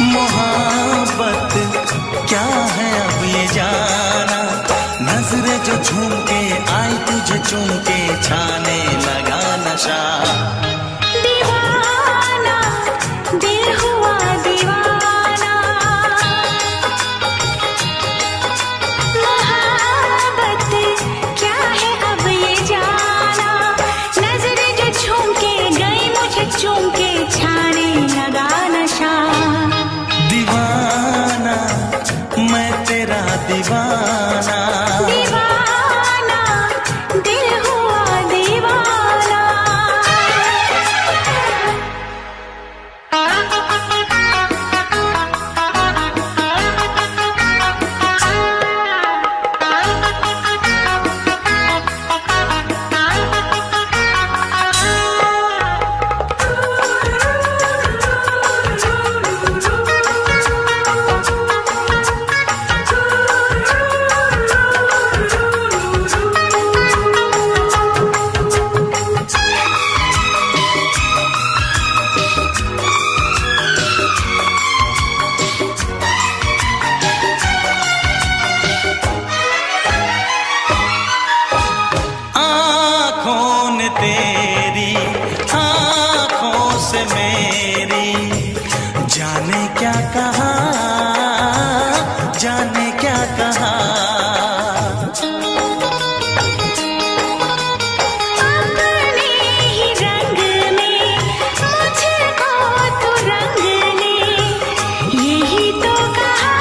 मोहब्बत क्या है अब ये जाना, नजरें जो झूम के आई तुझे चूम के छाने लगा नशा। दीवाना दिल हुआ दीवाना, मोहब्बत क्या है अब ये जाना, नजरें जो झूम के गई मुझे चूम के छाने लगा नशा। दीवाना मैं तेरा दीवाना, दीवाना दिल हुआ दीवाना। तेरी आँखों से मेरी जाने क्या कहा, जाने क्या कहा। अपने ही रंग में मुझको तो रंग ले, यही तो कहा,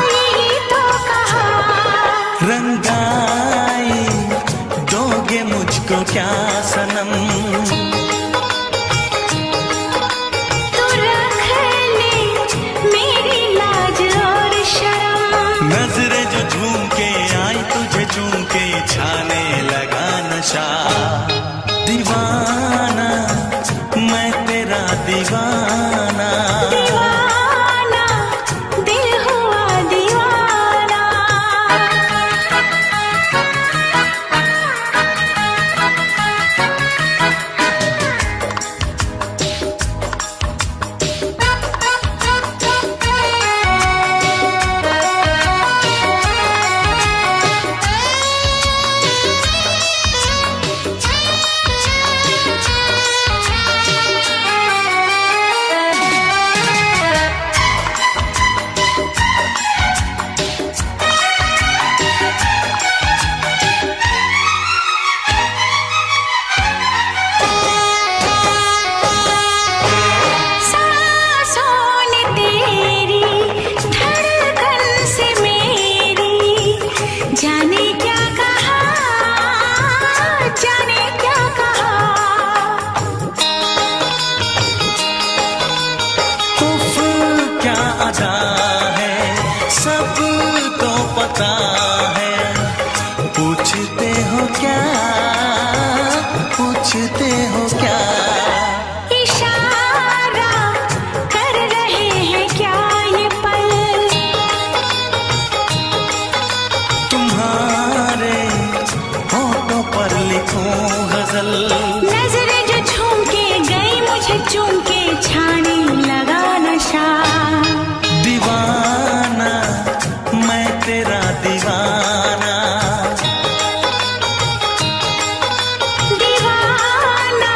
यही तो कहा। रंगाई दोगे मुझको क्या सनम, तू रख ले मेरी लाज और शर्म, नजरें जो झूम के आई तुझे चूम के छाने लगा नशा। दीवाना मैं तेरा दीवाना, दीवाना दिल हुआ दीवाना। जाने क्या कहा, जाने क्या कहा। उफ क्या अदा है सब तो पता है, पूछते हो क्या, पूछते हो क्या। इशारा कर रहे हैं क्या ये पल, तुम्हारे होठों पर लिखूं गजल, नजरें जो झूम के गई मुझे चूम के छाने लगा नशा। दीवाना मैं तेरा दीवाना, दीवाना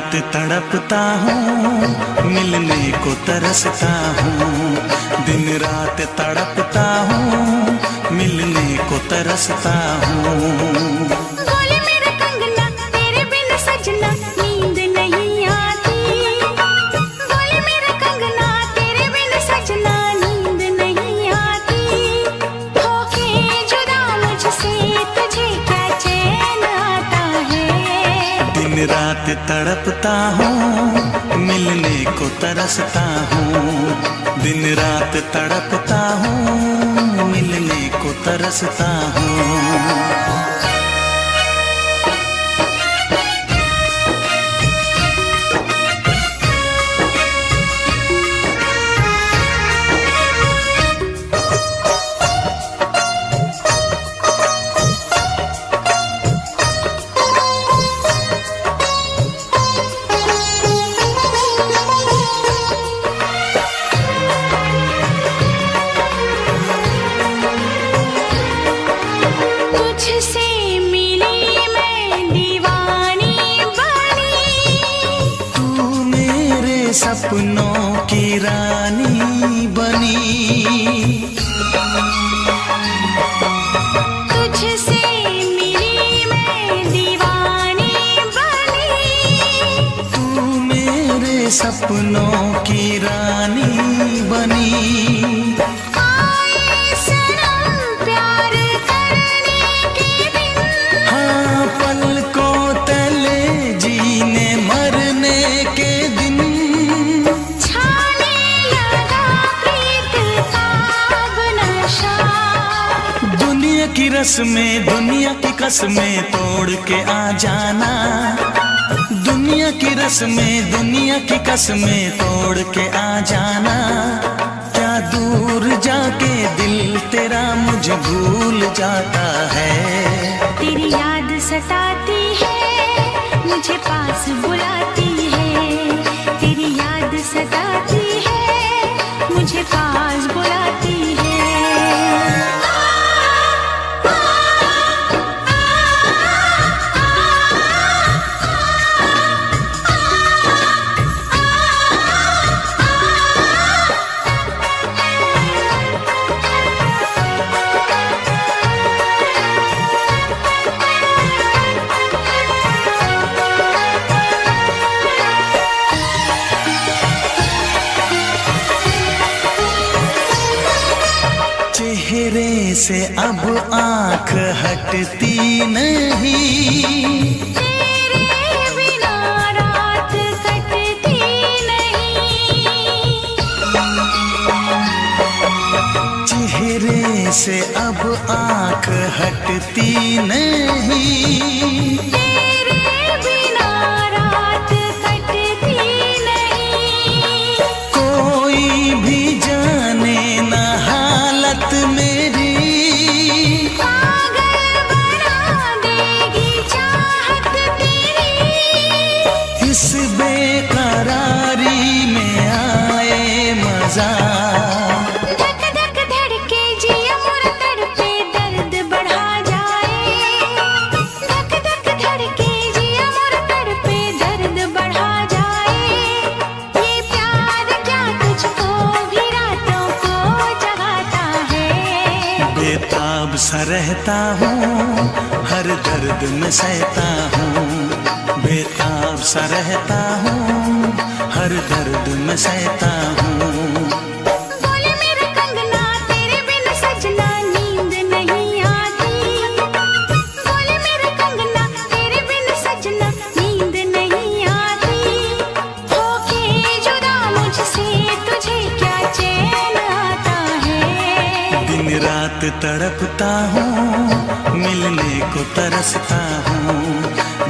रात तड़पता हूँ, मिलने को तरसता हूँ। दिन रात तड़पता हूँ, मिलने को तरसता हूँ। बोले मेरा कंगना तेरे बिन सजना नींद नहीं आती। बोले मेरा कंगना तेरे बिन सजना नींद नहीं आती। होके जुदा मुझसे तुझे क्या चैन आता है। दिन रात तड़पता हूँ, मिलने को तरसता हूँ। दिन रात तड़पता हूँ, मिलने को तरसता हूँ। तुझसे मिली मैं दीवानी बनी। तू मेरे सपनों की रानी बनी। तुझसे मिली मैं दीवानी बनी। तू मेरे सपनों की रानी बनी। आए सनम प्यार करने के दिन। हाँ, पलकों तले जीने मरने के दिन। छाने लगा प्रीत का अब नशा। दुनिया की रस्में, दुनिया की कसमें तोड़ के आ जाना। दुनिया की रस्में, दुनिया की कसमें तोड़ के आ जाना। क्या दूर जाके दिल तेरा मुझे भूल जाता है। तेरी याद सताती है, मुझे पास बुलाती है। तेरी याद सताती है, मुझे पास बुलाती है। चेहरे से अब आँख हटती नहीं। तेरे बिना रात कटती नहीं। चेहरे से अब आँख हटती नहीं। तेरे बिना रात कटती नहीं। कोई भी जाने ना हालत मेरी। पागल बना देगी चाहत तेरी। इस बेकरारी में आए मजा। धक धक धड़के जिया मोरा तड़पे दर्द बढ़ा जाए। धक धक धड़के जिया मोरा तड़पे दर्द बढ़ा जाए। ये प्यार क्या तुझको भी रातों को जगाता है। बेताब सा रहता हूँ, हर दर्द में सहता हूँ। बेताब सा रहता हूँ, हर दर्द में सहता हूँ। बोले मेरा कंगना तेरे बिन सजना नींद नहीं आती। बोले मेरा कंगना तेरे बिन सजना नींद नहीं आती। होके जुदा मुझसे तुझे क्या चैन आता है। दिन रात तड़पता हूँ, मिलने को तरसता हूँ।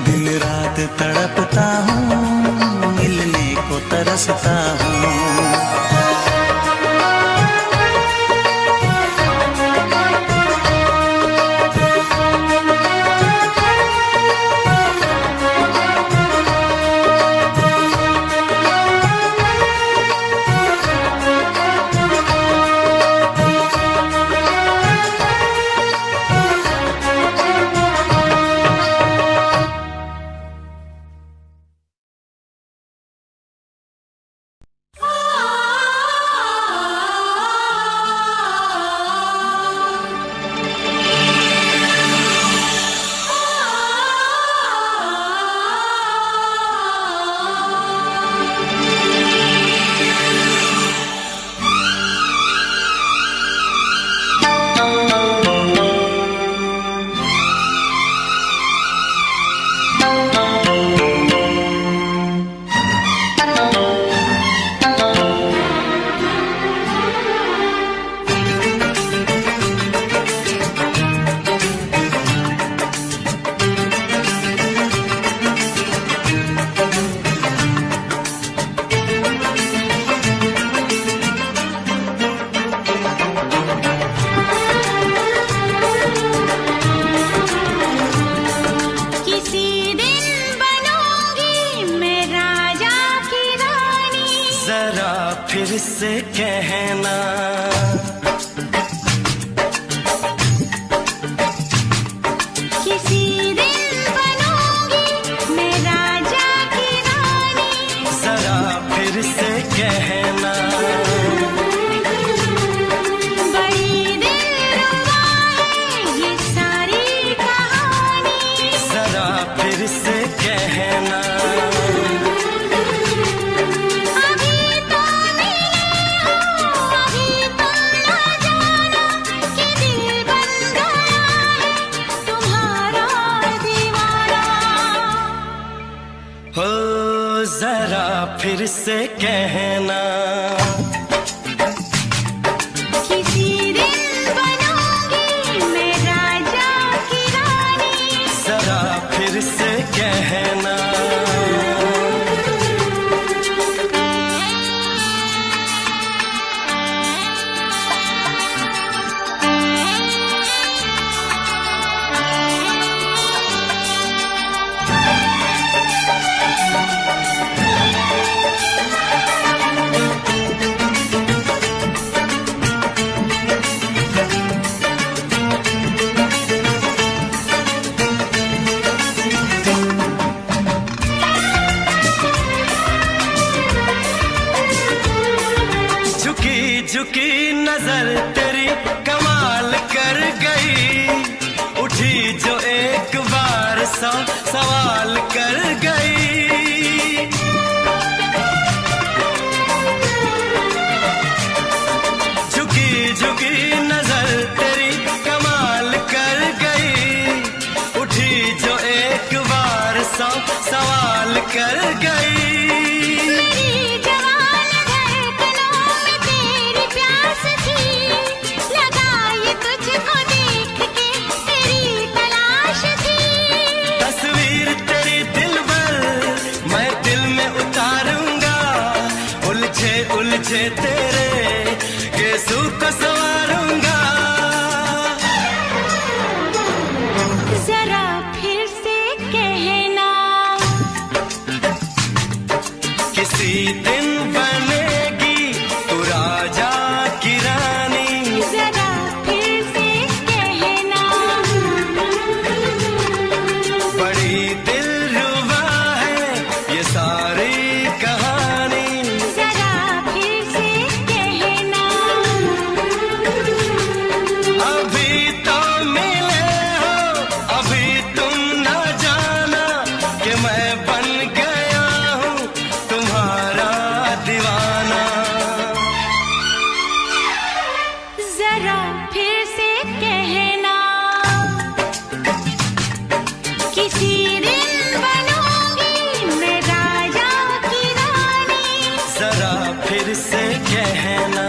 दिन रात तड़पता हूँ, मिलने को तरसता हूँ। से कहना। किसी दिन बनूंगी मैं राजा की रानी, जरा फिर से कहना। बड़ी दिलरुबा है ये सारी कहानी, जरा फिर से कहना। अभी तो मिले हो, अभी तो ना जाना कि दिल बन गया है तुम्हारा दीवाना। हो जरा फिर से कहना। किसी दिन बनूंगी मैं राजा की रानी, जरा फिर से कहना। झुकी झुकी नजर तेरी कमाल कर गई, उठी जो एक बार सौ सवाल कर गई। झुकी झुकी नजर तेरी कमाल कर गई, उठी जो एक बार सौ सवाल कर गई। मेरी जवान धड़कनों में तेरी प्यास थी, लगाई तुझको देख के तेरी तलाश थी। तस्वीर तेरी दिल भर मैं दिल में उतारूंगा, उलझे उलझे तेरे केसू को संवारूंगा। जरा फिर से कहना, किसी दिन बनेगी तू राजा की रानी, जरा फिर से कहना। बड़ी दिलरुबा है ये सारी कहानी। जरा फिर से कहना, अभी तो मिले हो, अभी तुम न जाना कि मैं बन गया हूँ तुम्हारा दीवाना। जरा फिर से कहना, किसी दिन बनूंगी मैं राजा की रानी, जरा फिर से कहना।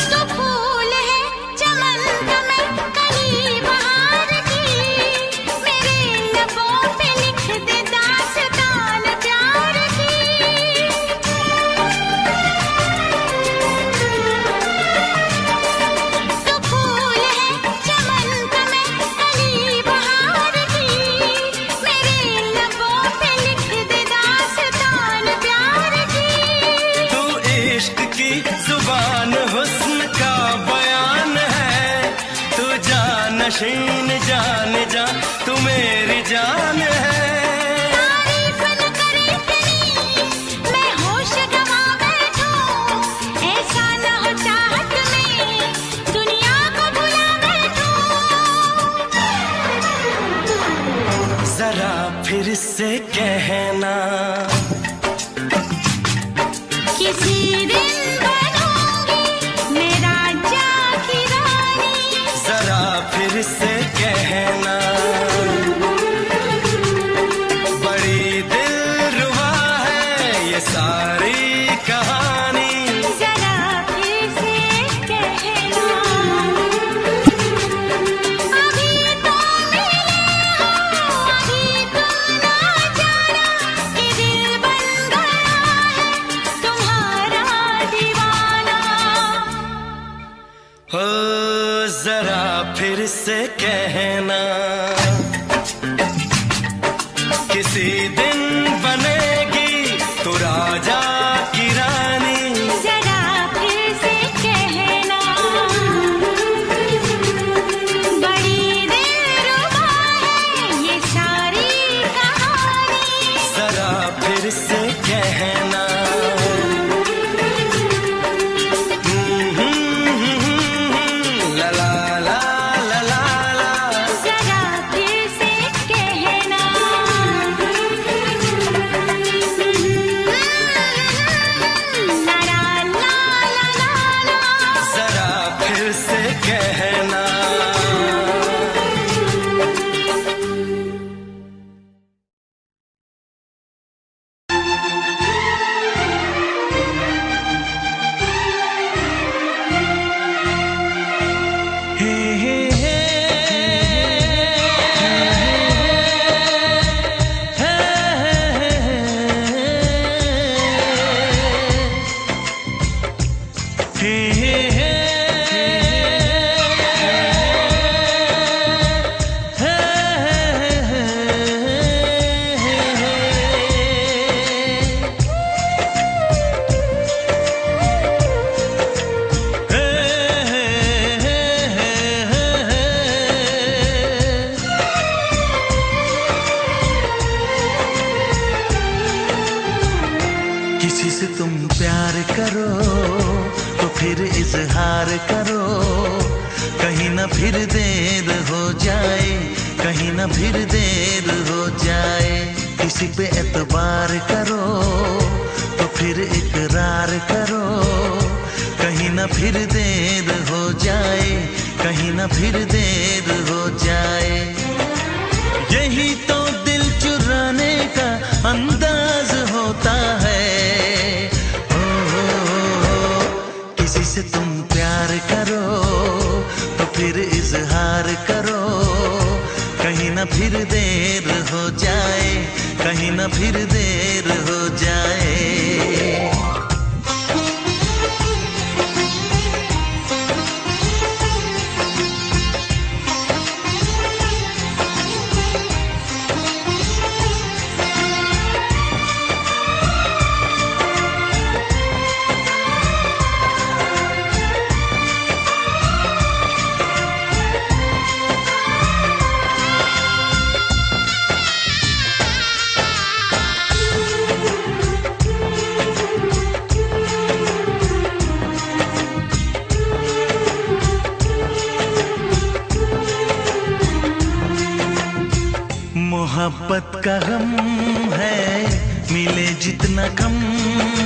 तो फूल है चमन का मैं कली बहार की, मेरे लबों पे लिख दे दास्तान प्यार की। तो फूल है चमन का मैं कली बहार की, मेरे लबों पे लिख दे दास्तान प्यार की। तू इश्क की जुबान हुस्न का बयान है, तू जानशीन जान जा तू मेरी जान है। तारीफ न करे इतनी मैं होश गवा बैठूं, ऐसा न हो चाहत में दुनिया को भुला बैठूं। जरा फिर से कहना, किसी दिन बनूंगी मैं राजा की रानी, जरा फिर से कहना। बड़ी फिर से कहना, किसी दिन बनेगी तू राजा की रानी। जरा फिर से कहना, बड़ी दिलरुबा है ये सारी कहानी। जरा फिर से कहना, ला ला ला ला ला ला। जरा फिर से कहना, ला ला ला ला ला। जरा फिर से कहना। हे हे हे किसी से तुम प्यार करो तो फिर इजहार करो, कहीं ना फिर देर हो जाए, कहीं ना फिर देर हो जाए। किसी पे एतबार करो तो फिर इकरार करो, कहीं ना फिर देर हो जाए, कहीं ना फिर देर हो जाए। यही तो दिल चुराने का अंदाज होता है। किसी से तुम प्यार करो तो फिर इजहार करो, कहीं ना फिर देर हो जाए, कहीं ना फिर देर हो जाए। मोहब्बत का गम है, मिले जितना कम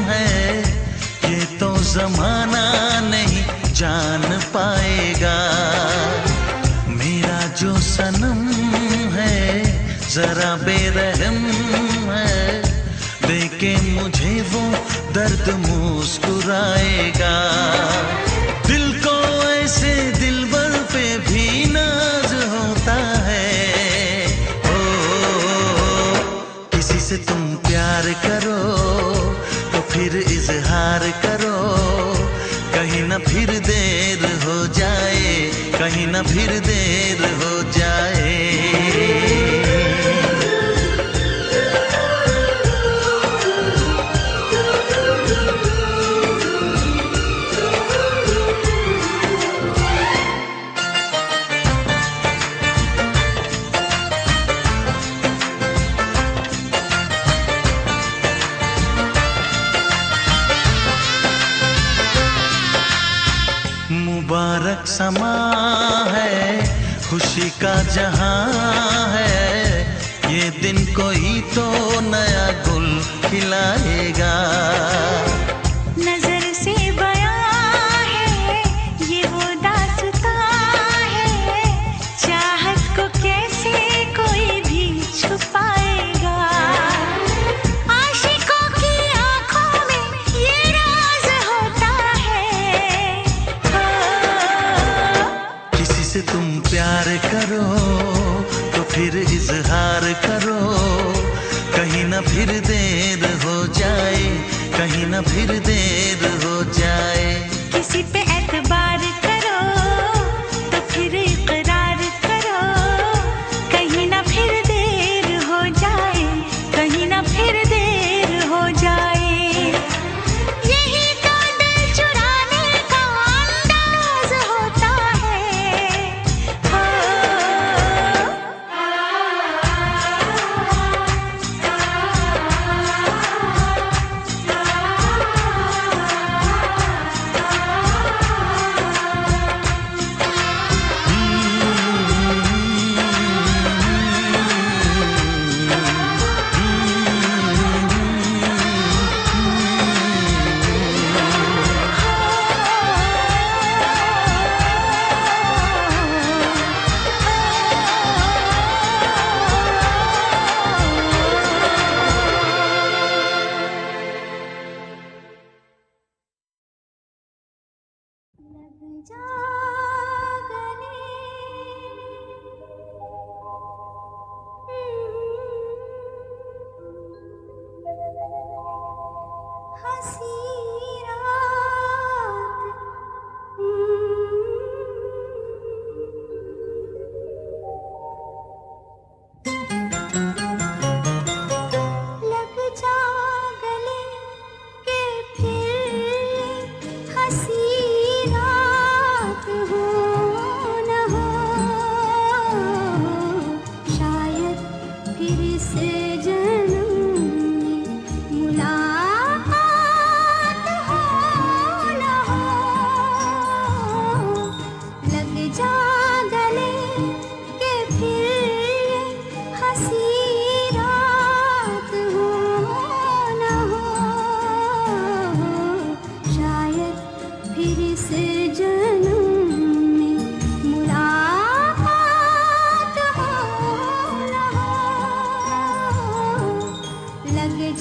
है, ये तो जमाना नहीं जान पाएगा। मेरा जो सनम है जरा बेरहम है, देखे मुझे वो दर्द मुस्कुराएगा। दिल को ऐसे दिलबर पे भी नाज होता है। किसी से तुम प्यार करो तो फिर इजहार करो, कहीं ना फिर देर हो जाए, कहीं ना फिर देर हो जाए। मुबारक समा है, खुशी का जहां है, ये दिन कोई तो नया गुल खिलाएगा। नजर से बयां है ये वो दास्तां है, चाहत को कैसे कोई भी छुपाएगा। आशिकों की आंखों में ये राज होता है। किसी से तुम प्यार करो तो फिर इजहार करो, कहीं ना फिर देर हो जाए, कहीं ना फिर देर हो जाए। किसी पे एतबार करो तो फिर इकरार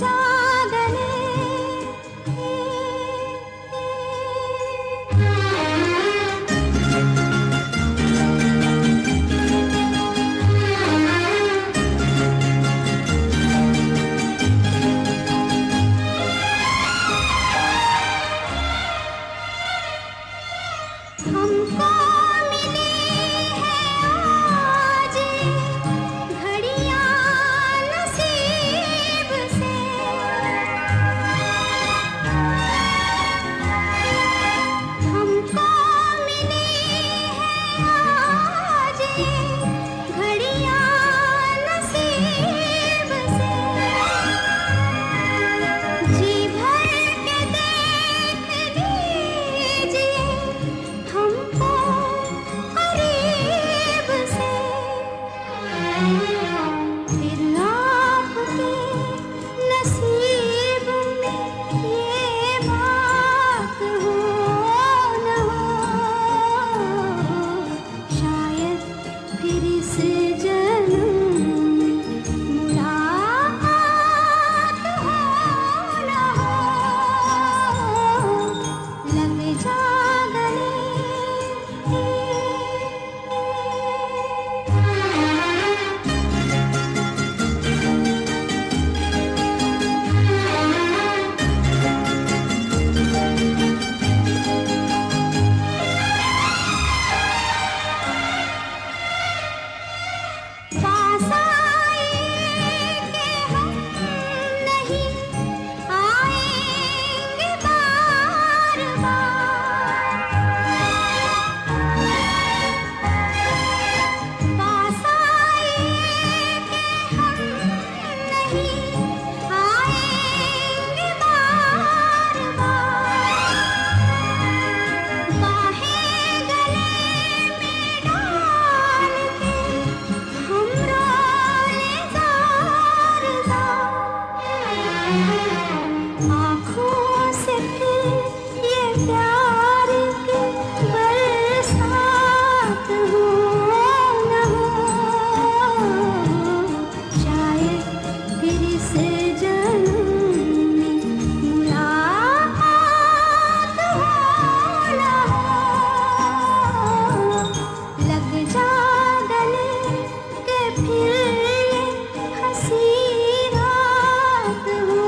जा गले हमको मिली है आज घड़ियां नसीब से हमको मिली है आज घड़ियां नसीब से जी भर के देख लीजिए हमको करीब से फिर आपके नसीब में ये बात हो न हो शायद फिर इस जन्म में मुलाकात हो न हो लग जा गले पास आए कि हम नहीं आएंगे बार बार पास आए कि हम नहीं आएंगे बार बार बाहें गले में डाल के हम रोले ज़ार ज़ार आँखों से फिर ये प्यार की बरसात हो न हो शायद फिर इस जन्म में मुलाकात हो न हो लग जा गले के फिर ये हंसी रात हो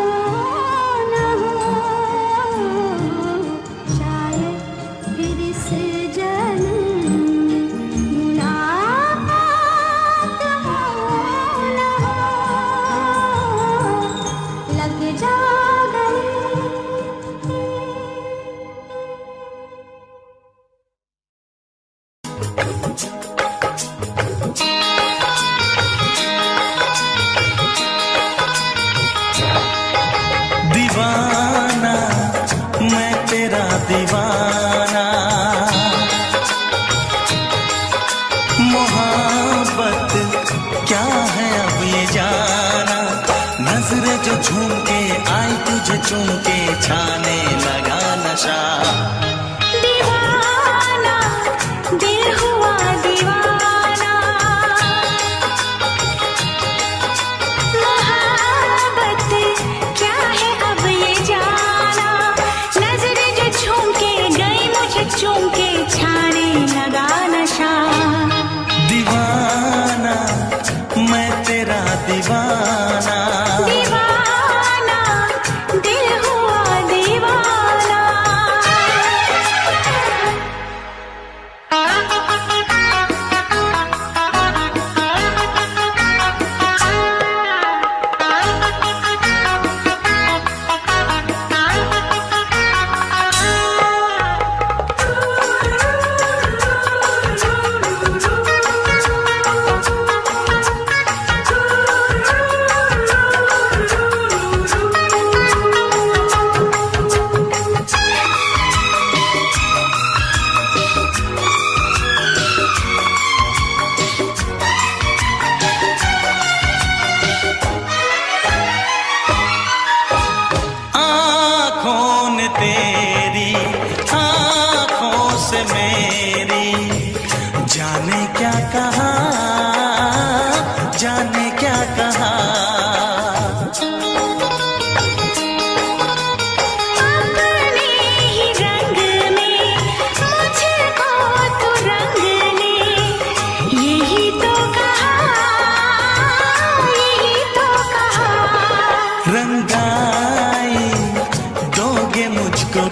न हो शायद फिर इस जन्म में मुलाकात हो न हो लग जा गले दीवाना मैं तेरा दीवाना मोहब्बत क्या है अब ये जाना नजरें जो झूम के आई तुझे चूम के छाने लगा नशा दीवाना दिल हुआ दीवाना मोहब्बत क्या है अब ये जाना नजरें जो झूम के गई मुझे चूम के छाने लगा नशा दीवाना मैं तेरा दीवाना दीवाना दिल हुआ दीवाना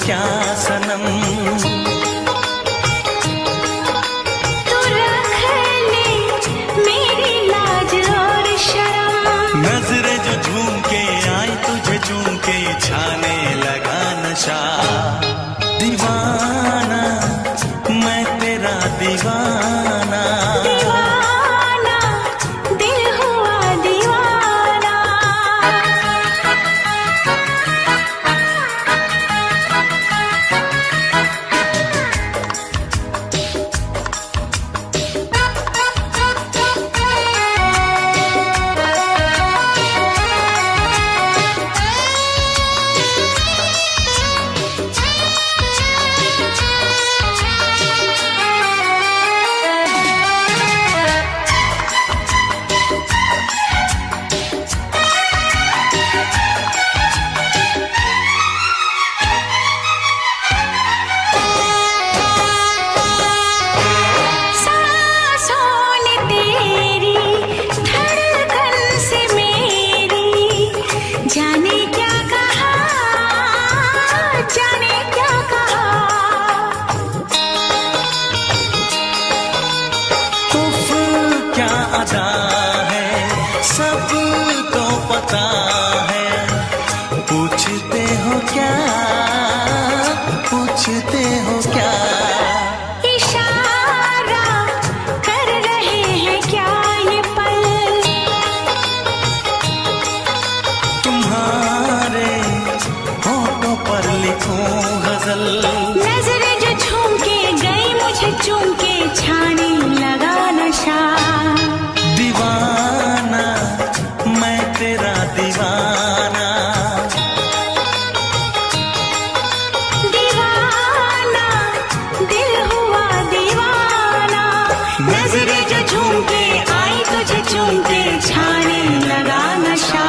क्या सनम। तू रख ले मेरी लाज और शर्म। नजरें जो झूम के आई तुझे चूम के छाने लगा नशा। दीवाना मैं तेरा दीवाना, दीवाना दिल हुआ दीवाना। जाने क्या कहा, जाने क्या कहा। उफ क्या अदा है सबको पता है। पूछते हो क्या, पूछते हो क्या। इशारा कर रहे हैं क्या ये पल। तुम्हारे होठों पर लिखूं गजल। नजरें जो झूम के गई मुझे चूम के छाने लगा नशा। दीवाना मैं तेरा दीवाना, दीवाना दिल हुआ दीवाना। नजरें जो झूम के आई तुझे चूम के छाने लगा नशा।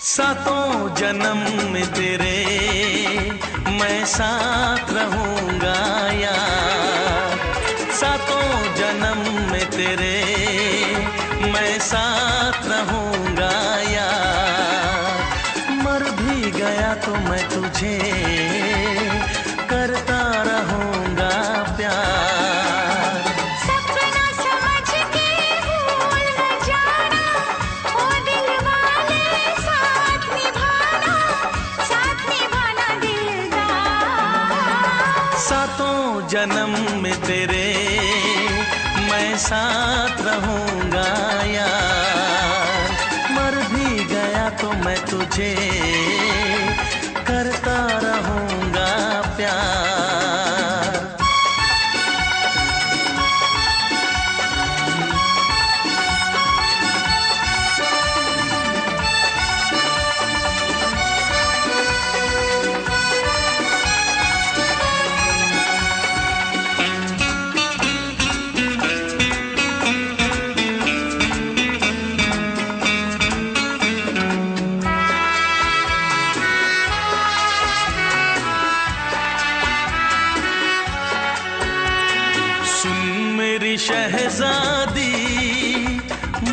सातों जन्म में तेरे मैं साथ रहूंगा यार। सातों जन्म में तेरे मैं साथ रहूंगा यार। मर भी गया तो मैं तुझे करता रहूंगा प्यार। सपना समझ के भूल न जाना, ओ दिल वाले साथ निभाना दिलदार। सातों जन्म में तेरे मैं साथ रहूंगा यार। मर भी गया तो मैं तुझे करता रहूंगा प्यार। शहजादी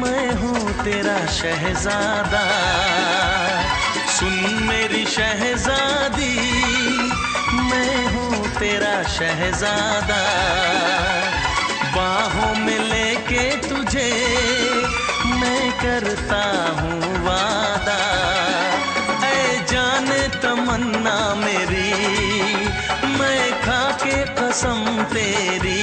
मैं हूँ तेरा शहजादा। सुन मेरी शहजादी मैं हूँ तेरा शहजादा। बाहों में लेके तुझे मैं करता हूँ वादा। ऐ जाने तमन्ना मेरी मैं खा के कसम तेरी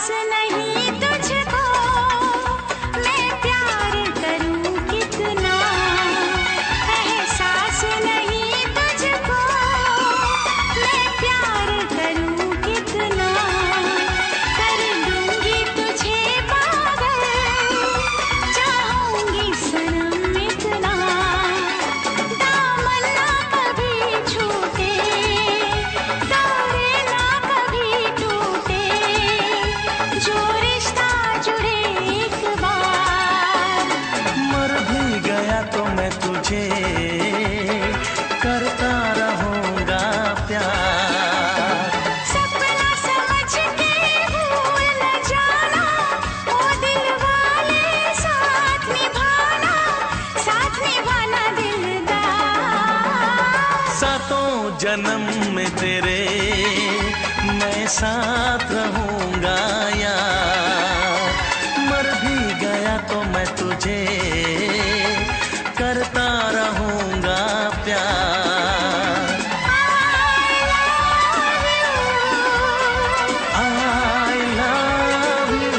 नहीं तुझको मैं प्यार करूं कितना, एहसास नहीं तुझको मैं प्यार करूं कितना, कर दूंगी तुझे पागल चाहूंगी सनम इतना, दामन ना कभी छूटे तारे ना कभी टूटे, जो रिश्ता जुड़े एक बार। मर भी गया तो मैं तुझे करता रहूंगा प्यार। सपना समझ के भूल न जाना, ओ दिल वाले साथ निभाना दिलदार। सातों जन्म में तेरे मैं साथ रहूंगा यार। मर भी गया तो मैं तुझे करता रहूंगा प्यार। I love you।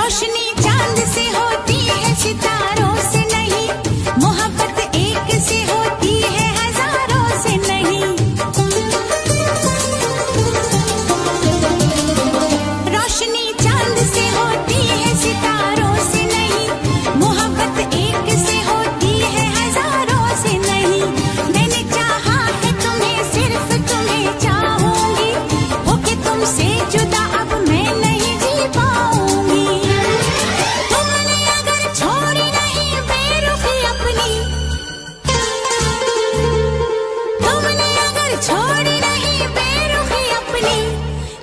रोशनी चांद से होती है सितारों से नहीं, मोहब्बत एक से होती है हजारों से नहीं। रोशनी चांद से होती है सितारों से नहीं, मोहब्बत एक से होती है हजारों से नहीं। मैंने चाहा है तुम्हें, सिर्फ तुम्हें चाहूंगी, होके तुमसे जुदा अब मैं नहीं जी पाऊंगी। तुमने अगर छोड़ी नहीं बेरुखी अपनी, तुमने अगर छोड़ी नहीं बेरुखी अपनी,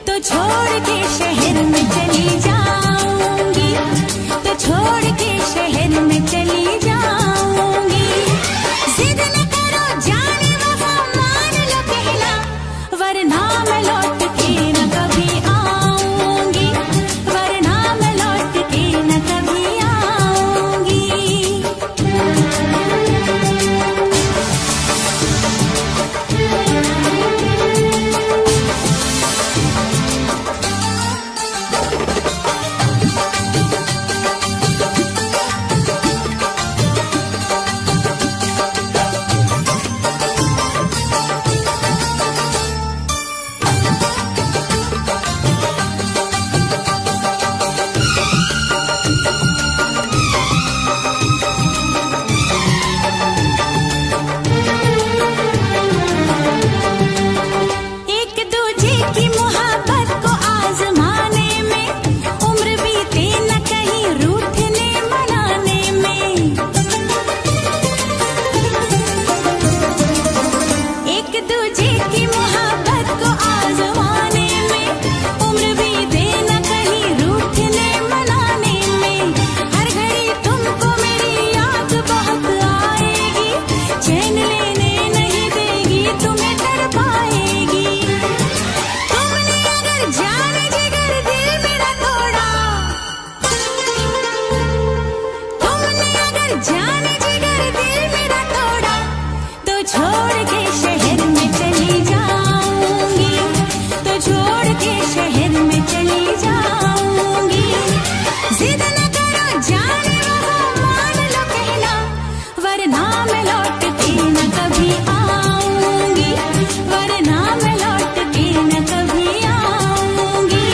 तो छोड़ के शहर में चली जाऊंगी, तो छोड़ के शहर में चली जाऊंगी। जिद न करो जाने वफा, मान लो कहना, वरना मैं लौट के न कभी आऊंगी, वरना मैं लौट के न कभी आऊंगी। एक दूजे की मोहब्बत को आजमाने में, उम्र बीते न कहीं रूठने मनाने में। एक दूजे की मोहब्बत को आजमाने में, उम्र बीते न कहीं रूठने मनाने में। हर घड़ी तुमको मेरी याद बहुत आएगी, चैन लेने नहीं देगी, तुम्हें तड़पाएगी। तुमने अगर जान जिगर दिल मेरा तोड़ा, तुमने अगर जान जिगर दिल मेरा तोड़ा, तो छोड़ के शहर में चली जाऊंगी, तो छोड़ के शहर में चली जाऊंगी। जिद न करो जाने वफा, मान लो कहना, वरना मैं लौट के न कभी आऊंगी, वरना मैं लौट के न कभी आऊंगी।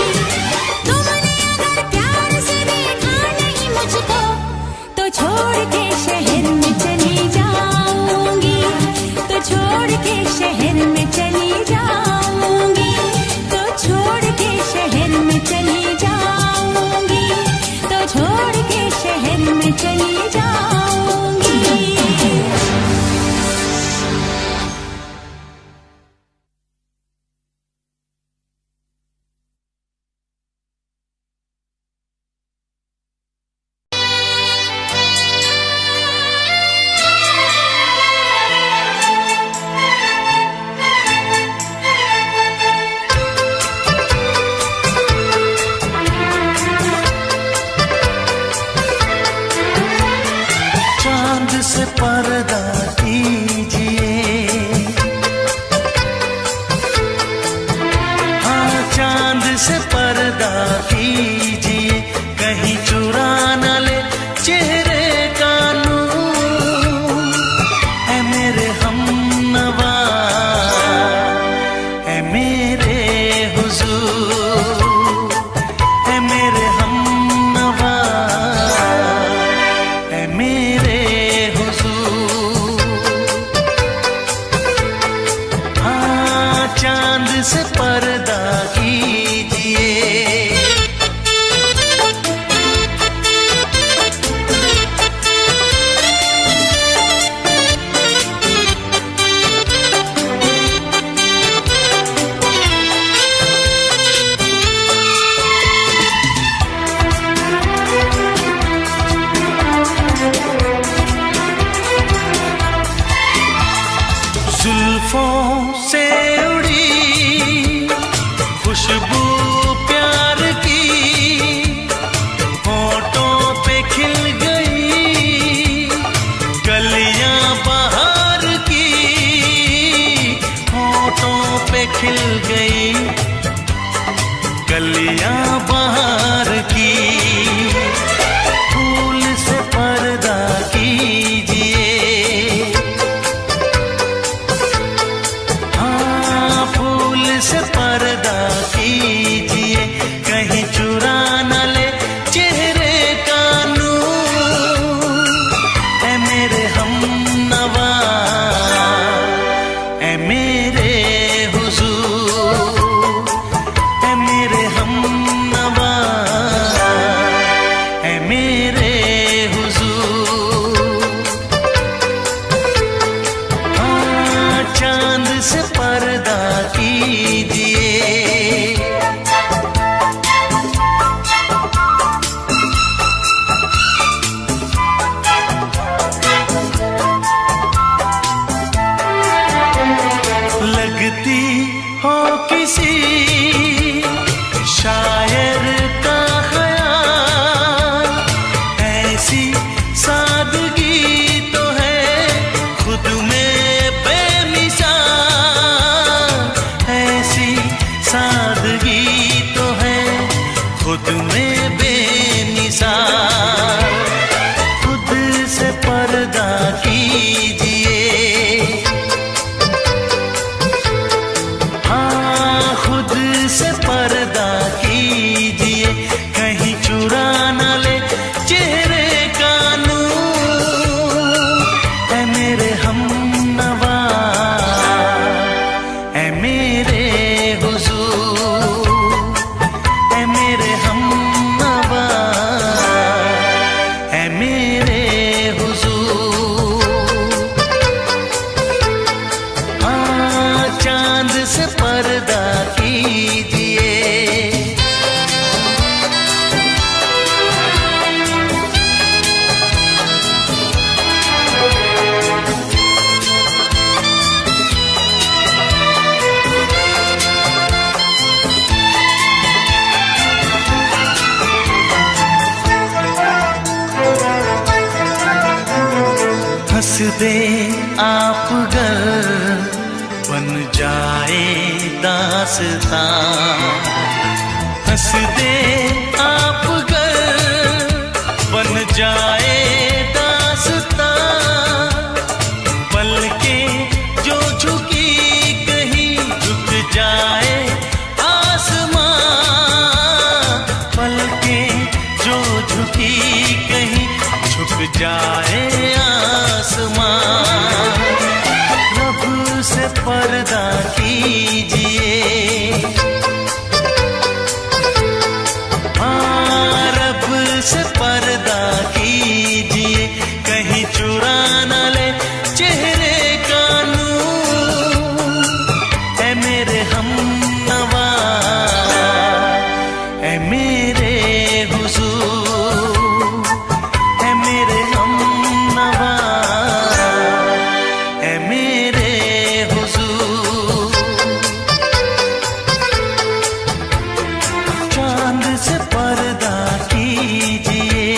तुमने अगर प्यार से देखा नहीं मुझको, तो छोड़ के शहर में चली जाऊंगी, तो छोड़ के शहर में चली जाऊंगी, तो छोड़ के शहर में चली जाऊंगी, तो छोड़ के शहर में चली जाऊंगी। चांद से पर्दा कीजिए, हाँ चांद से पर्दा कीजिए, कहीं चुरा न ले चेहरे का नूर। ऐ मेरे हमनवा, ऐ मेरे हुजूर, ऐ मेरे हमनवा, ऐ मेरे हुजूर। दे आप गर बन जाए दास्तां, हंस दे आप गर बन जाए दास्तां, पलकें जो झुकी कहीं झुक जाए आसमां, पलकें जो झुकी कहीं झुक जाए आसमां। रब से पर्दा कीजिए, हाँ रब से पर्दा कीजिए, कहीं चुरा न ले चेहरे का नूर। ऐ मेरे हमनवा, ऐ मेरे हुजूर, ऐ मेरे हमनवा, ऐ मेरे हुजूर। चांद से पर्दा कीजिए,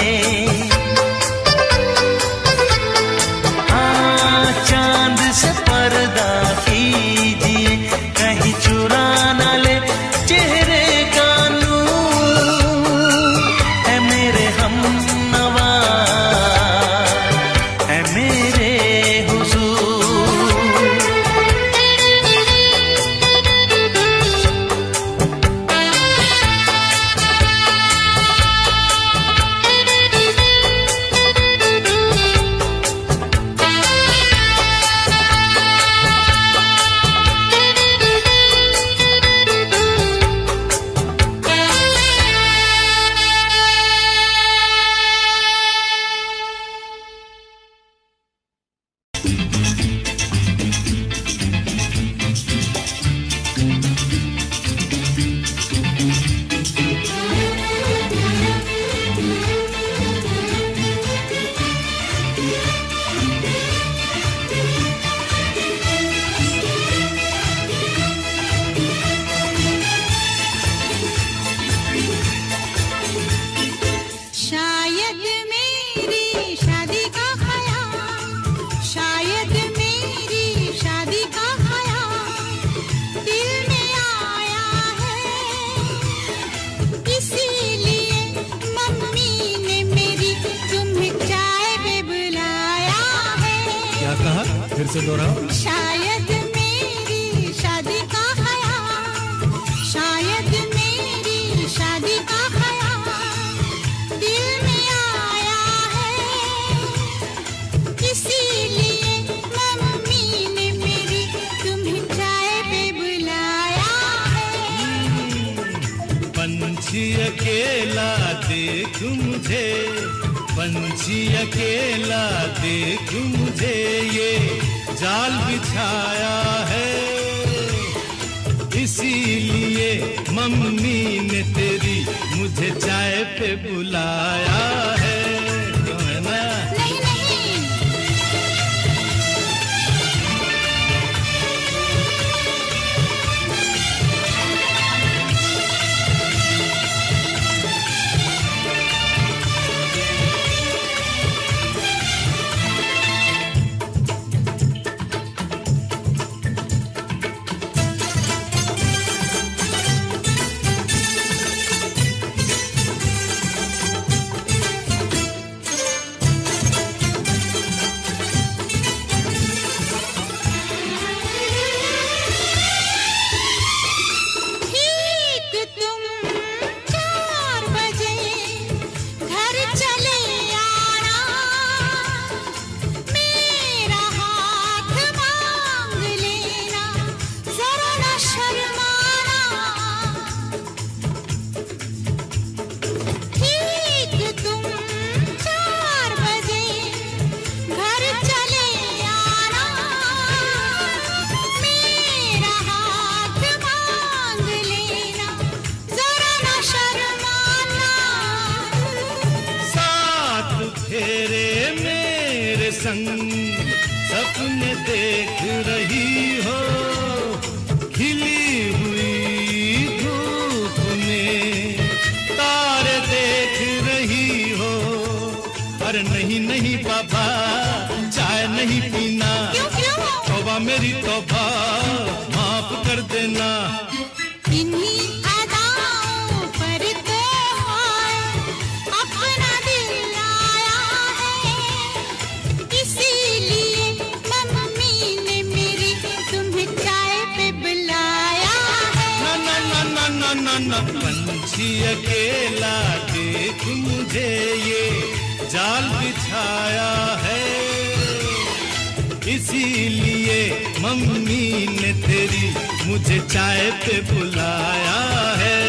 हाँ चांद से पर्दा कीजिए, कहीं चुरा न ले चेहरे का नूर। ऐ मेरे हमनवा, ऐ मेरे हुजूर। शायद मेरी शादी का ख्याल, शायद मेरी शादी का ख्याल दिल में आया है, इसीलिए मम्मी ने मेरी तुम्हें चाय पे बुलाया है। क्या कहा, फिर से दोहराओ। शायद मेरी शादी का ख्याल, शायद मेरी शादी का ख्याल दिल में आया है, इसीलिए मम्मी ने मेरी तुम्हें चाय पे बुलाया है। पंछी अकेला देख मुझे, पंछी अकेला देख मुझे, ये जाल बिछाया है, इसीलिए मम्मी ने तेरी मुझे चाय पे बुलाया है। क्यों है ना? नहीं नहीं, ठीक तुम 4 बजे घर चले आना, मेरा हाथ मांग लेना, जरा न शर्माना। ठीक तुम 4 बजे घर चले आना, मेरा हाथ मांग लेना, जरा न शर्माना। साथ फेरे मेरे संग सपने देख रही हो, खिली हुई धूप में तारे देख रही हो। अरे नहीं नहीं पापा, चाय नहीं पीना। क्यों क्यों? तौबा मेरी तौबा, माफ कर देना। इन्हीं अदाओं पर तो हाय अपना दिल आया है, इसीलिए मम्मी ने मेरी तुम्हें चाय पे बुलाया है। ना ना ना ना ना ना ना, पंछी अकेला देख मुझे ये जाल बिछाया है, इसीलिए मम्मी ने तेरी मुझे चाय पे बुलाया है।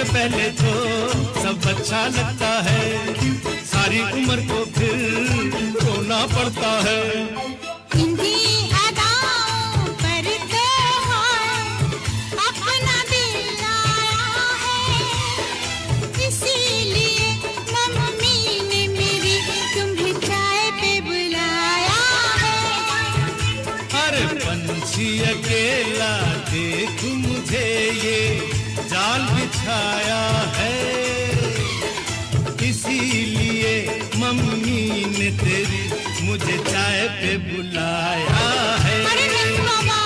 पहले तो सब अच्छा लगता है, सारी उम्र को फिर रोना पड़ता है। इन्हीं अदाओं पर तो हाय अपना दिल आया है, इसीलिए मम्मी ने मेरी तुम्हें चाय पे बुलाया है। अरे पंछी अकेला देख मुझे ये जाल बिछाया है, इसीलिए मम्मी ने तेरी मुझे चाय पे बुलाया है। अरे नहीं बाबा,